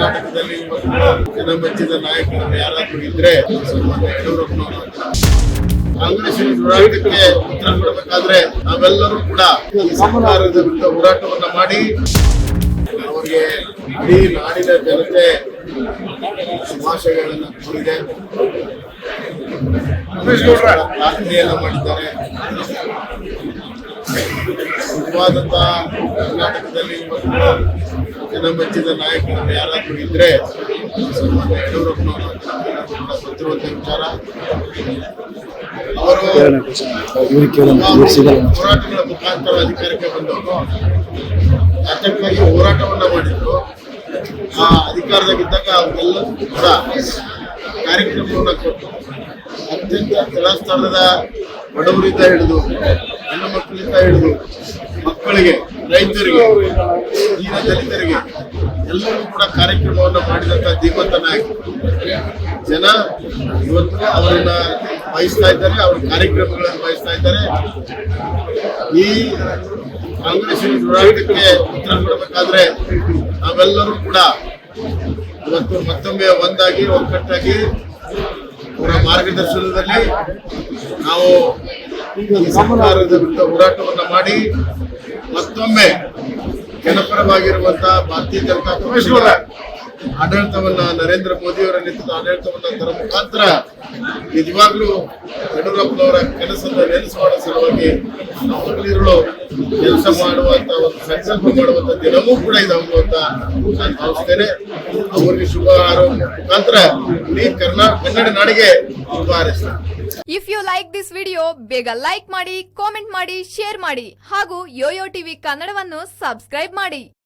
ಕರ್ನಾಟಕದಲ್ಲಿ ಜನಮೆಚ್ಚಿದ ನಾಯಕರು ಯಾರಾದ್ರೂ ಇದ್ರೆ ಸನ್ಮಾನ್ಯ ಯಡಿಯೂರಪ್ಪನವರು. ಕಾಂಗ್ರೆಸ್ಸಿನ ಹೋರಾಟಕ್ಕೆ ಉತ್ತರ ಕೊಡಬೇಕಾದ್ರೆ ನಾವೆಲ್ಲರೂ ಕೂಡ ಸರ್ಕಾರದ ವಿರುದ್ಧ ಹೋರಾಟವನ್ನ ಮಾಡಿ ಅವರಿಗೆ ಇಡೀ ನಾಡಿನ ಜನತೆ ಶುಭಾಶಯಗಳನ್ನು ಕೋರಿದೆ, ಪ್ರಾರ್ಥನೆಯನ್ನ ಮಾಡಿದ್ದಾರೆ. ನಿಜವಾದಂತಹ ಕರ್ನಾಟಕದಲ್ಲಿ ಜನಮೆಚ್ಚಿದ ನಾಯಕರು ಯಾರಾದ್ರೂ ಇದ್ರೆ ಸನ್ಮಾನ್ಯ ಯಡಿಯೂರಪ್ಪನವರು ಗೊತ್ತಿರುವಂತ ವಿಚಾರ. ಅವರು ಹೋರಾಟಗಳ ಮುಖಾಂತರ ಅಧಿಕಾರಕ್ಕೆ ಬಂದವರು ಯಾತಕ್ಕಾಗಿ ಹೋರಾಟವನ್ನ ಮಾಡಿದ್ರು. ಆ ಅಧಿಕಾರದಾಗಿದ್ದಾಗ ಅವರೆಲ್ಲ ಕೂಡ ಕಾರ್ಯಕ್ರಮವನ್ನ ಕೊಟ್ಟು ಅತ್ಯಂತ ತಳಸ್ಥಳದ ಬಡವರಿಂದ ಹಿಡಿದು ಹೆಣ್ಣು ಮಕ್ಕಳಿಂದ ಹಿಡಿದು ಮಕ್ಕಳಿಗೆ, ರೈತರಿಗೆ, ದೀನ ದಲಿತರಿಗೆ ಎಲ್ಲರೂ ಕೂಡ ಕಾರ್ಯಕ್ರಮವನ್ನು ಮಾಡಿದಂತ ಧೀಮಂತ ನಾಯಕರು. ಜನ ಇವತ್ತು ಅವರನ್ನ ಬಯಸ್ತಾ ಇದ್ದಾರೆ, ಅವ್ರ ಕಾರ್ಯಕ್ರಮಗಳನ್ನು ಬಯಸ್ತಾ ಇದ್ದಾರೆ. ಈ ಕಾಂಗ್ರೆಸ್ಸಿನ ಹೋರಾಟಕ್ಕೆ ಉತ್ತರ ಕೊಡಬೇಕಾದ್ರೆ ನಾವೆಲ್ಲರೂ ಕೂಡ ಇವತ್ತು ಮತ್ತೊಮ್ಮೆ ಒಂದಾಗಿ ಒಗ್ಗಟ್ಟಾಗಿ ಅವರ ಮಾರ್ಗದರ್ಶನದಲ್ಲಿ ನಾವು ಸರ್ಕಾರದ ವಿರುದ್ಧ ಹೋರಾಟವನ್ನ ಮಾಡಿ ಮತ್ತೊಮ್ಮೆ ಜನಪರವಾಗಿರುವಂತಹ ಭಾರತೀಯ ಜನತಾ ಪಕ್ಷದ ಆಡಳಿತವನ್ನ, ನರೇಂದ್ರ ಮೋದಿಯವರ ನೇತೃತ್ವದ ಆಡಳಿತವನ್ನ ತರ ಮುಖಾಂತರ ನಿಜವಾಗ್ಲೂ ಯಡಿಯೂರಪ್ಪನವರ ಕೆಲಸದ ನೆನೆಸುವ ಸಲುವಾಗಿ ಹಗಲಿರುಳು ಕೆಲಸ ಮಾಡುವಂತ ಒಂದು ಸಂಕಲ್ಪ ಮಾಡುವಂತ ದಿನವೂ ಕೂಡ ಇದಾಗುವ ಅಂತ ನಾನು ಭಾವಿಸ್ತೇನೆ. ಅವರಿಗೆ ಶುಭ ಆರೋಗ್ಯ ಮುಖಾಂತರ ಇಡೀ ಕನ್ನಡ ನಾಡಿಗೆ ಶುಭ ಹಾರೈಸ್ತೇನೆ. If you like this video ಬೇಗ ಲೈಕ್ ಮಾಡಿ, ಕಾಮೆಂಟ್ ಮಾಡಿ, ಶೇರ್ ಮಾಡಿ ಹಾಗೂ ಯೋಯೋ ಟಿವಿ ಕನ್ನಡವನ್ನು ಸಬ್ಸ್ಕ್ರೈಬ್ ಮಾಡಿ.